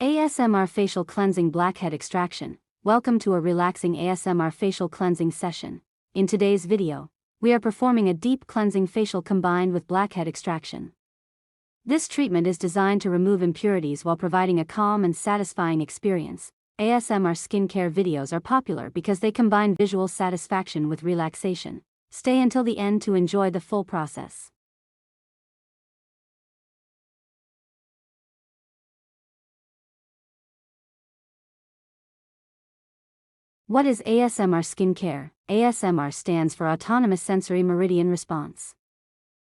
ASMR Facial Cleansing Blackhead Extraction. Welcome to a relaxing ASMR facial cleansing session. In today's video, we are performing a deep cleansing facial combined with blackhead extraction. This treatment is designed to remove impurities while providing a calm and satisfying experience. ASMR skincare videos are popular because they combine visual satisfaction with relaxation. Stay until the end to enjoy the full process. What is ASMR skincare? ASMR stands for Autonomous Sensory Meridian Response.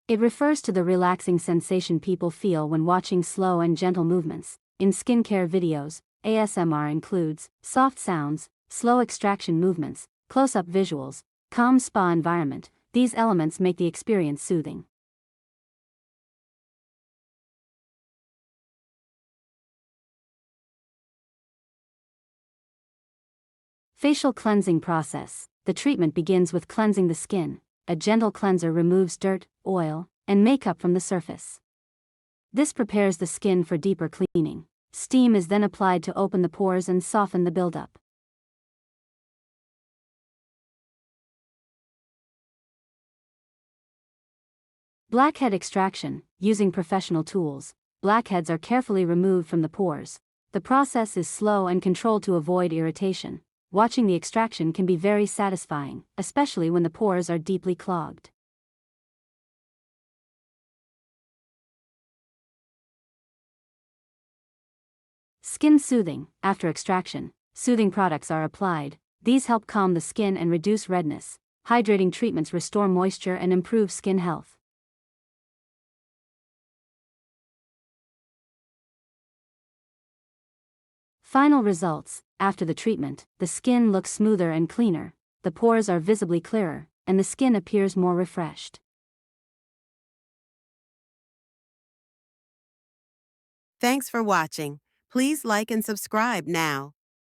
It refers to the relaxing sensation people feel when watching slow and gentle movements. In skincare videos, ASMR includes soft sounds, slow extraction movements, close-up visuals, calm spa environment. These elements make the experience soothing. Facial cleansing process. The treatment begins with cleansing the skin. A gentle cleanser removes dirt, oil, and makeup from the surface. This prepares the skin for deeper cleaning. Steam is then applied to open the pores and soften the buildup. Blackhead extraction. Using professional tools, blackheads are carefully removed from the pores. The process is slow and controlled to avoid irritation. Watching the extraction can be very satisfying, especially when the pores are deeply clogged. Skin soothing. After extraction, soothing products are applied. These help calm the skin and reduce redness. Hydrating treatments restore moisture and improve skin health. Final results. After the treatment, the skin looks smoother and cleaner, the pores are visibly clearer, and the skin appears more refreshed. Thanks for watching. Please like and subscribe now.